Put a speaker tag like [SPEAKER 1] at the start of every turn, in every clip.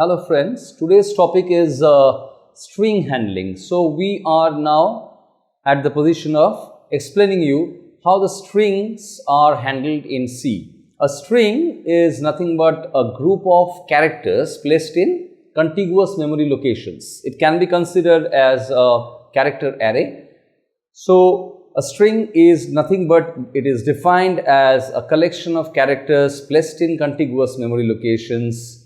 [SPEAKER 1] Hello friends, today's topic is string handling. So we are now at the position of explaining you how the strings are handled in C. A string is nothing but a group of characters placed in contiguous memory locations. It can be considered as a character array. So a string is nothing but it is defined as a collection of characters placed in contiguous memory locations,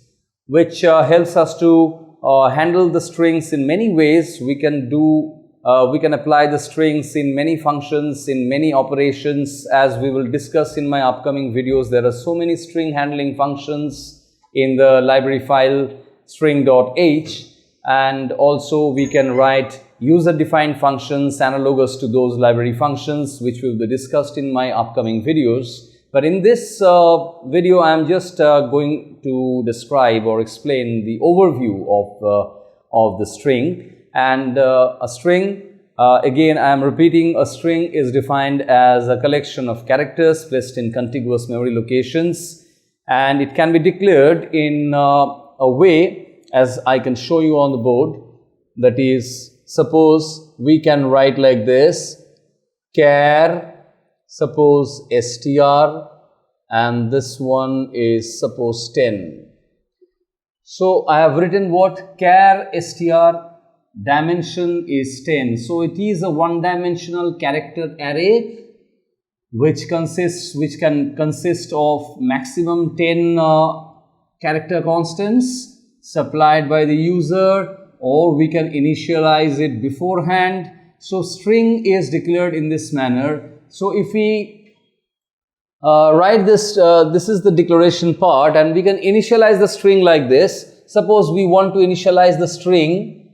[SPEAKER 1] which helps us to handle the strings in many ways. We can apply the strings in many functions, in many operations, as we will discuss in my upcoming videos. There are so many string handling functions in the library file string.h, and also we can write user-defined functions analogous to those library functions, which will be discussed in my upcoming videos. But in this video, I am just going to describe or explain the overview of the string. And a string, again I am repeating, a string is defined as a collection of characters placed in contiguous memory locations, and it can be declared in a way as I can show you on the board. That is, suppose we can write like this: char, suppose str, and this one is suppose 10. So I have written what? Char str, dimension is 10. So it is a one-dimensional character array which can consist of maximum 10 character constants supplied by the user, or we can initialize it beforehand. So string is declared in this manner. So if we write this, this is the declaration part, and we can initialize the string like this. Suppose we want to initialize the string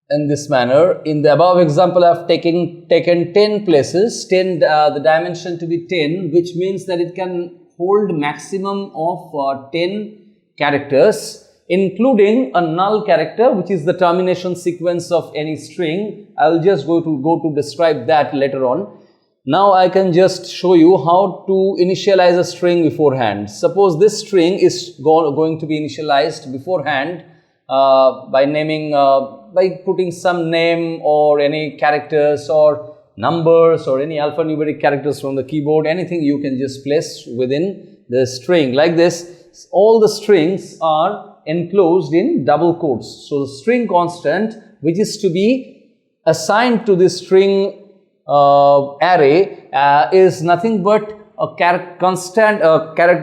[SPEAKER 1] in this manner. In the above example, I have taken 10 places, the dimension to be 10, which means that it can hold maximum of 10 characters, including a null character, which is the termination sequence of any string. I will just go to describe that later on. Now I can just show you how to initialize a string beforehand. Suppose this string is going to be initialized beforehand by naming, by putting some name or any characters or numbers or any alphanumeric characters from the keyboard. Anything you can just place within the string like this. All the strings are enclosed in double quotes. So the string constant, which is to be assigned to this string array, is nothing but a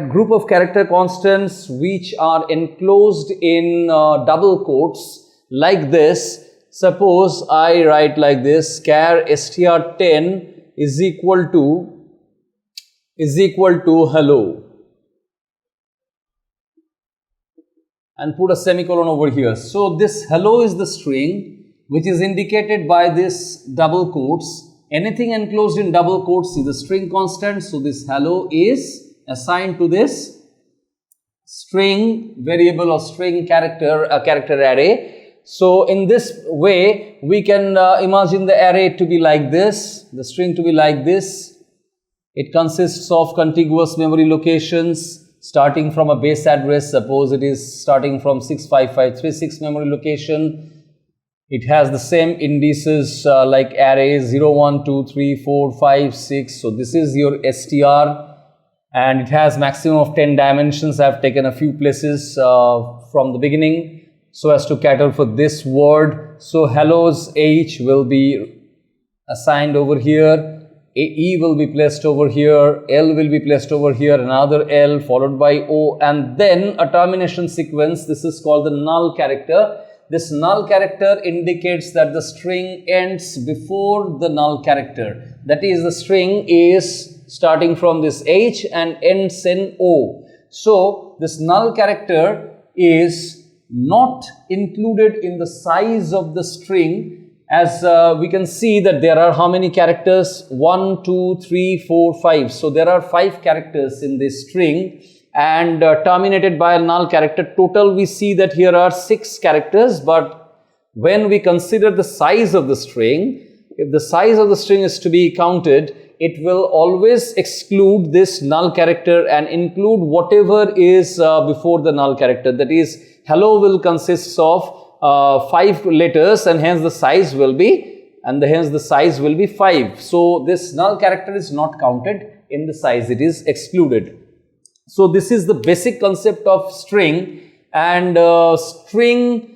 [SPEAKER 1] group of character constants which are enclosed in double quotes like this. Suppose I write like this: char str10 is equal to hello, and put a semicolon over here. So this hello is the string which is indicated by this double quotes. Anything enclosed in double quotes is the string constant. So this hello is assigned to this string variable or string character, a character array. So in this way, we can imagine the array to be like this, the string to be like this. It consists of contiguous memory locations starting from a base address. Suppose it is starting from 65536 memory location. It has the same indices like array 0, 1, 2, 3, 4, 5, 6. So this is your str, and it has maximum of 10 dimensions. I have taken a few places from the beginning so as to cater for this word. So hello's h will be assigned over here, e will be placed over here, l will be placed over here, another l followed by o, and then a termination sequence. This is called the null character. This null character indicates that the string ends before the null character. That is, the string is starting from this h and ends in o. So this null character is not included in the size of the string, as we can see that there are how many characters? 1, 2, 3, 4, 5. So there are 5 characters in this string, and terminated by a null character. Total we see that here are 6 characters, but when we consider the size of the string, if the size of the string is to be counted, it will always exclude this null character and include whatever is before the null character. That is, hello will consist of 5 letters, and hence the size will be 5. So this null character is not counted in the size, it is excluded. So this is the basic concept of string, and string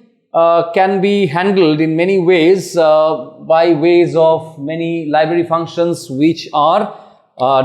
[SPEAKER 1] can be handled in many ways by ways of many library functions which are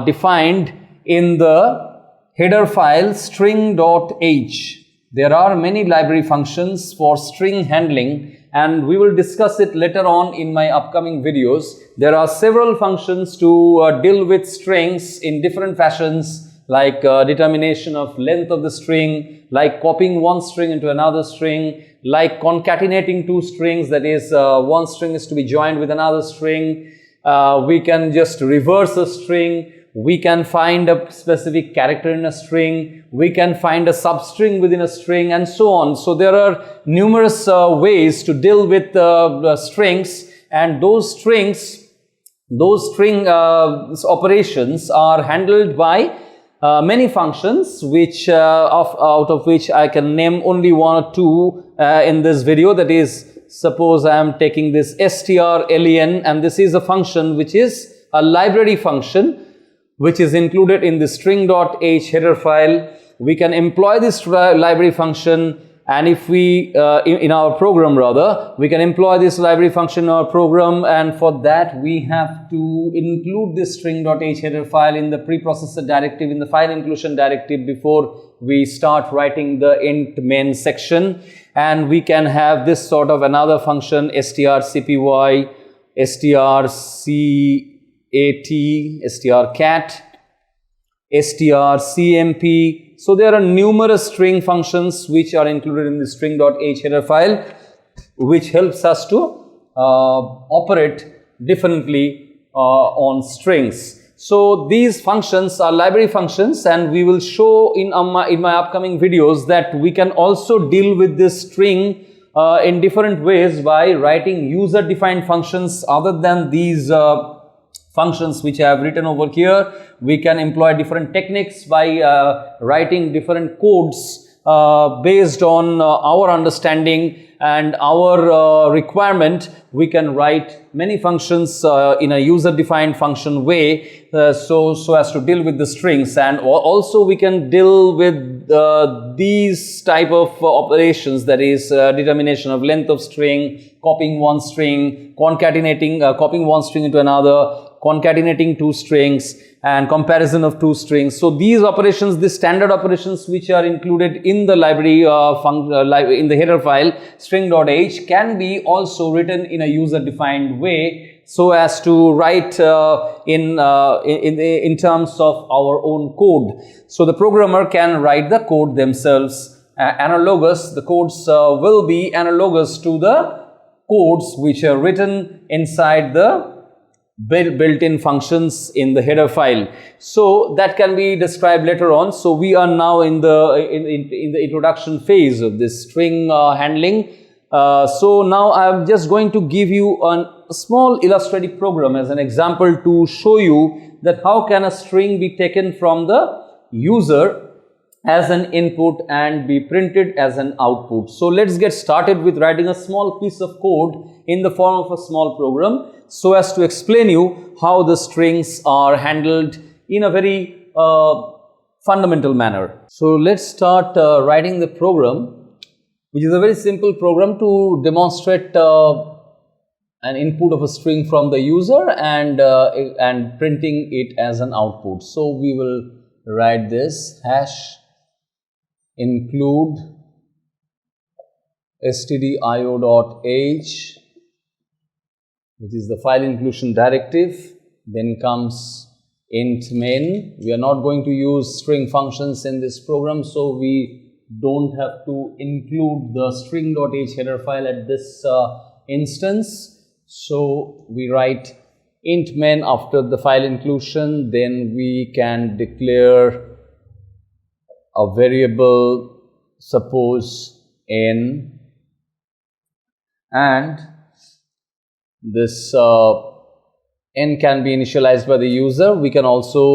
[SPEAKER 1] defined in the header file string.h. There are many library functions for string handling, and we will discuss it later on in my upcoming videos. There are several functions to deal with strings in different fashions, like determination of length of the string, like copying one string into another string, like concatenating two strings, that is one string is to be joined with another string. We can just reverse a string. We can find a specific character in a string, we can find a substring within a string, and so on. So there are numerous ways to deal with strings, and those string operations are handled by many functions, which out of which I can name only one or two in this video. That is, suppose I am taking this strlen, and this is a function which is a library function which is included in the string.h header file. We can employ this library function, and if we in our program rather, we can employ this library function in our program, and for that we have to include this string.h header file in the preprocessor directive, in the file inclusion directive, before we start writing the int main section. And we can have this sort of another function, strcpy, strcat, strcmp. So there are numerous string functions which are included in the string.h header file, which helps us to operate differently on strings. So these functions are library functions, and we will show in my upcoming videos that we can also deal with this string in different ways by writing user defined functions other than these functions which I have written over here. We can employ different techniques by writing different codes based on our understanding and our requirement. We can write many functions in a user defined function way, so as to deal with the strings. And also we can deal with these type of operations, that is determination of length of string, copying one string, concatenating, copying one string into another, concatenating two strings, and comparison of two strings. So these operations, these standard operations which are included in the library in the header file string.h, can be also written in a user defined way, so as to write in terms of our own code. So the programmer can write the code themselves analogous. The codes will be analogous to the codes which are written inside the built-in functions in the header file. So that can be described later on. So we are now in the introduction phase of this string handling. So now I am just going to give you a small illustrative program as an example to show you that how can a string be taken from the user as an input and be printed as an output. So let's get started with writing a small piece of code in the form of a small program, so as to explain you how the strings are handled in a very fundamental manner. So let's start writing the program, which is a very simple program to demonstrate an input of a string from the user and printing it as an output. So we will write this hash include stdio.h, which is the file inclusion directive. Then comes int main. We are not going to use string functions in this program, so we don't have to include the string.h header file at this instance. So we write int main after the file inclusion. Then we can declare a variable, suppose n, and this n can be initialized by the user. We can also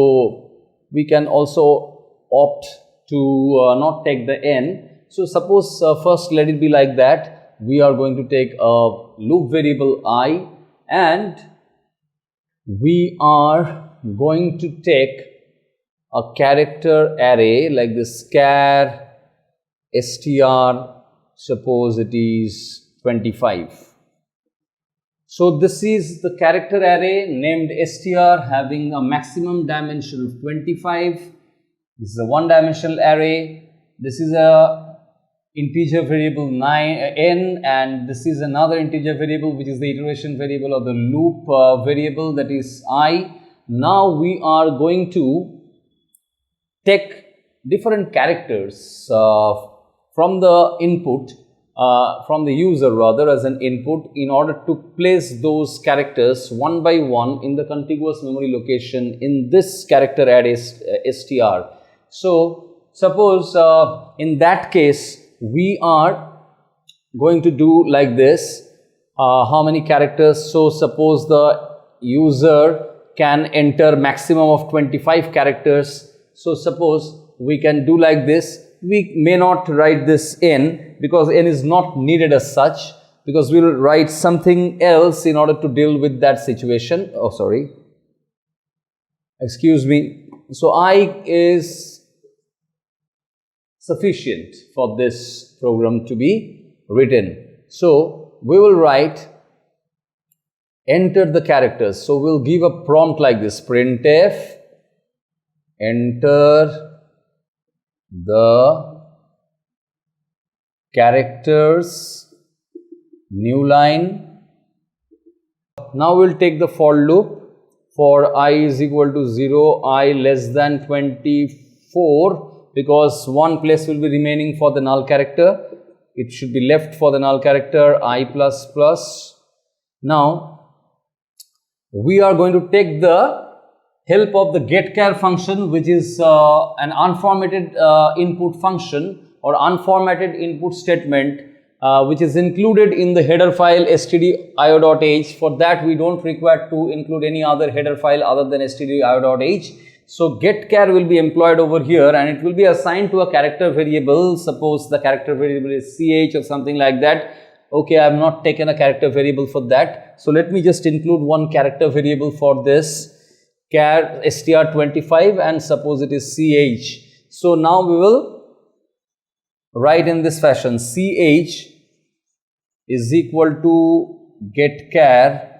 [SPEAKER 1] opt to not take the n. So suppose first let it be like that. We are going to take a loop variable I, and we are going to take a character array like this char str, suppose it is 25. So this is the character array named str having a maximum dimension of 25. This is a one-dimensional array. This is a integer variable n, and this is another integer variable which is the iteration variable of the loop variable, that is I. Now we are going to take different characters from the input, from the user rather, as an input, in order to place those characters one by one in the contiguous memory location in this character array str. So suppose in that case we are going to do like this. How many characters? So suppose the user can enter maximum of 25 characters. So suppose we can do like this. We may not write this n because n is not needed as such, because we will write something else in order to deal with that situation. Oh, sorry. Excuse me. So I is sufficient for this program to be written. So we will write enter the characters. So we'll give a prompt like this: printf enter the characters, new line. Now we'll take the for loop for I is equal to 0, I less than 24, because one place will be remaining for the null character. It should be left for the null character I plus plus. Now we are going to take the help of the getChar function, which is an unformatted input function or unformatted input statement, which is included in the header file stdio.h. For that we don't require to include any other header file other than stdio.h. So getChar will be employed over here, and it will be assigned to a character variable. Suppose the character variable is ch or something like that. Okay, I have not taken a character variable for that. So let me just include one character variable for this, char str25, and suppose it is ch. So now we will write in this fashion: ch is equal to getChar,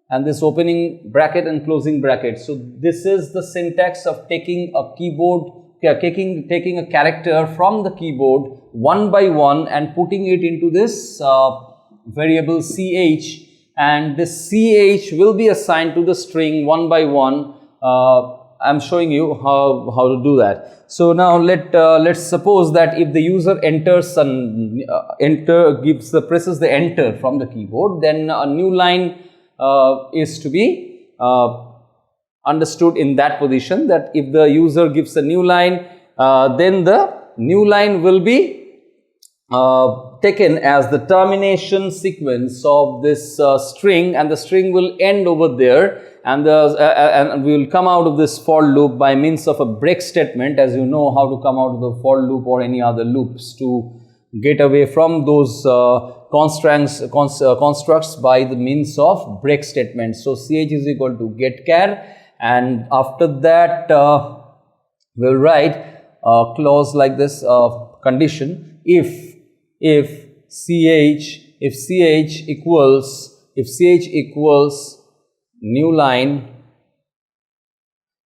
[SPEAKER 1] and this opening bracket and closing bracket. So this is the syntax of taking a keyboard, taking a character from the keyboard one by one and putting it into this variable ch, and this ch will be assigned to the string one by one. I'm showing you how to do that. So now let's suppose that if the user enters presses the enter from the keyboard, then a new line is to be understood in that position, that if the user gives a new line, then the new line will be taken as the termination sequence of this string, and the string will end over there, and we will come out of this for loop by means of a break statement. As you know how to come out of the for loop or any other loops to get away from those constructs by the means of break statement. So ch is equal to getChar, and after that we will write a clause like this condition: if ch equals new line,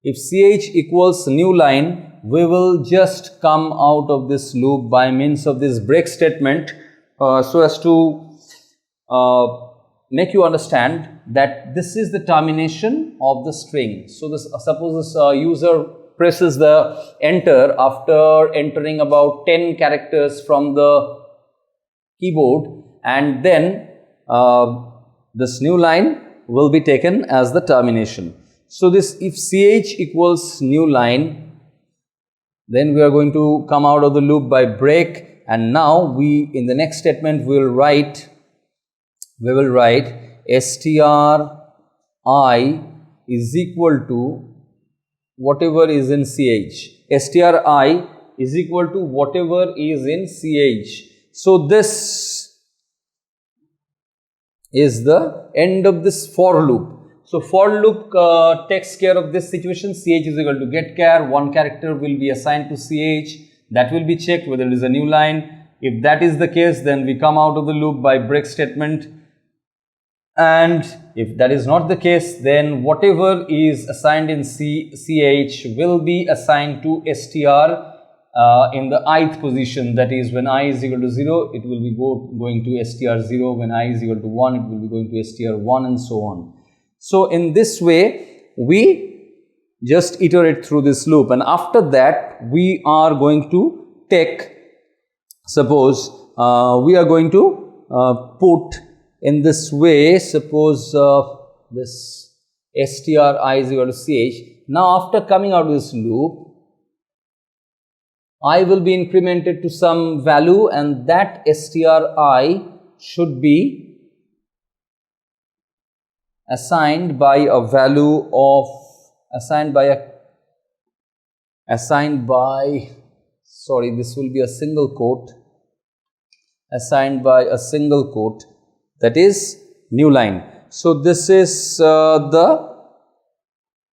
[SPEAKER 1] if ch equals new line, we will just come out of this loop by means of this break statement, so as to make you understand that this is the termination of the string. So this, suppose this user presses the enter after entering about 10 characters from the keyboard, and then this new line will be taken as the termination. So this, if ch equals new line, then we are going to come out of the loop by break, and now we, in the next statement, we will write str I is equal to whatever is in CH. stri is equal to whatever is in CH. So this is the end of this for loop. So for loop takes care of this situation. CH is equal to get char, one character will be assigned to CH, that will be checked whether it is a new line. If that is the case, then we come out of the loop by break statement, and if that is not the case, then whatever is assigned in CH will be assigned to str in the ith position, that is when I is equal to 0, it will be going to str0, when I is equal to 1, it will be going to str1, and so on. So in this way, we just iterate through this loop, and after that we are going to take, suppose we are going to put in this way, suppose this stri is equal to ch. Now after coming out of this loop, I will be incremented to some value, and that stri should be assigned by a value of, sorry, this will be a single quote, assigned by a single quote, that is new line. So this is the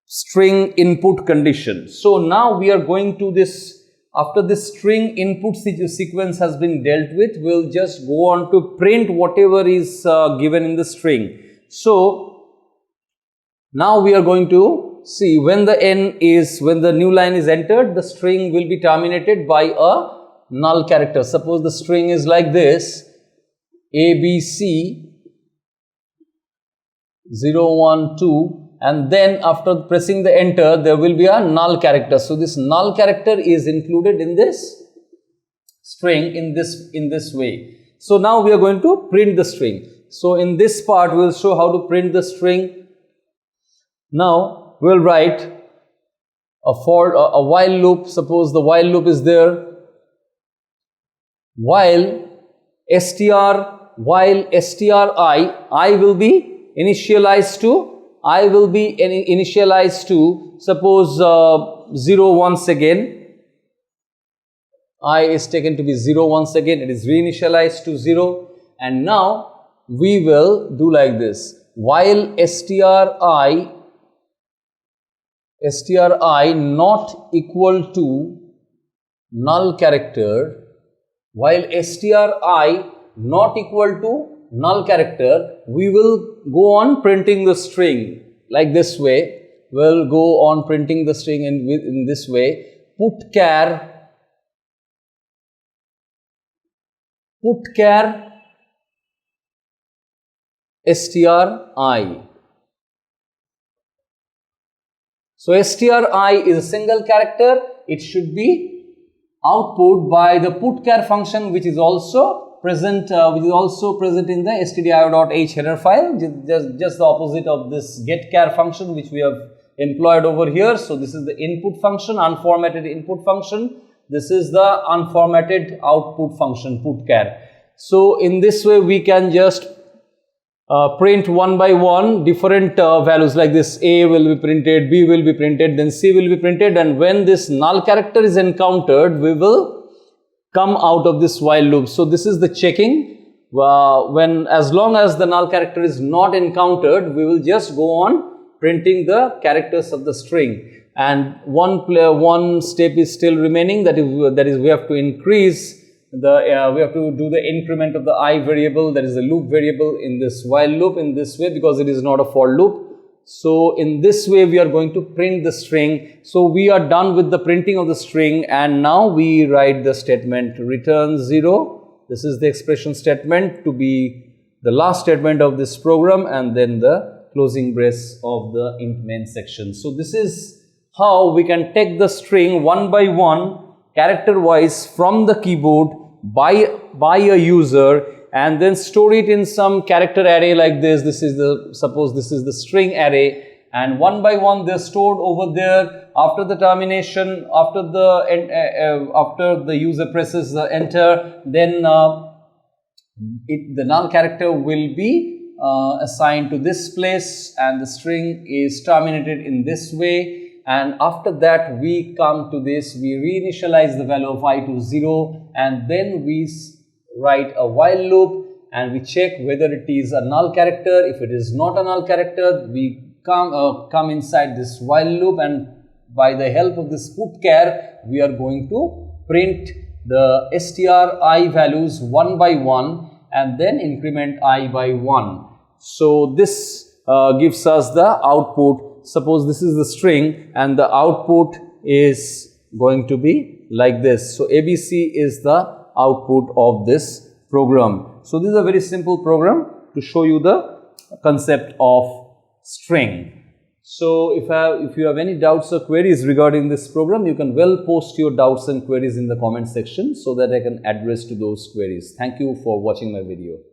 [SPEAKER 1] string input condition. So now we are going to this, after this string input sequence has been dealt with, we'll just go on to print whatever is given in the string. So now we are going to see when the new line is entered, the string will be terminated by a null character. Suppose the string is like this, ABC 0, 1, 2, and then after pressing the enter, there will be a null character. So this null character is included in this string in this way. So now we are going to print the string. So in this part, we will show how to print the string. Now we will write a while loop. Suppose the while loop is there. While stri, I will be initialized to, suppose 0 once again. I is taken to be 0 once again. It is reinitialized to 0, and now we will do like this. While stri not equal to null character, while stri not equal to null character, we will go on printing the string like this way. We'll go on printing the string in this way. Put char stri. So stri is a single character. It should be output by the putchar function, which is also present in the stdio.h header file, just the opposite of this getchar function which we have employed over here. So this is the input function, unformatted input function. This is the unformatted output function, putchar. So in this way we can just print one by one different values like this. A will be printed, B will be printed, then C will be printed, and when this null character is encountered, we will come out of this while loop. So this is the checking. When as long as the null character is not encountered, we will just go on printing the characters of the string. And one step is still remaining. That is we have to increase the we have to do the increment of the I variable, that is the loop variable, in this while loop in this way, because it is not a for loop. So in this way we are going to print the string. So we are done with the printing of the string, and now we write the statement return 0. This is the expression statement to be the last statement of this program, and then the closing brace of the int main section. So this is how we can take the string one by one, character wise, from the keyboard by a user, and then store it in some character array like this. This is the, suppose this is the string array, and one by one they are stored over there. After the termination, after the user presses enter, then the null character will be assigned to this place and the string is terminated in this way, and after that we come to this, we reinitialize the value of I to 0 and then we write a while loop and we check whether it is a null character. If it is not a null character, we come inside this while loop, and by the help of this putchar we are going to print the stri values one by one and then increment I by 1. So this gives us the output. Suppose this is the string and the output is going to be like this. So ABC is the output of this program. So this is a very simple program to show you the concept of string. So if you have any doubts or queries regarding this program, you can well post your doubts and queries in the comment section so that I can address to those queries. Thank you for watching my video.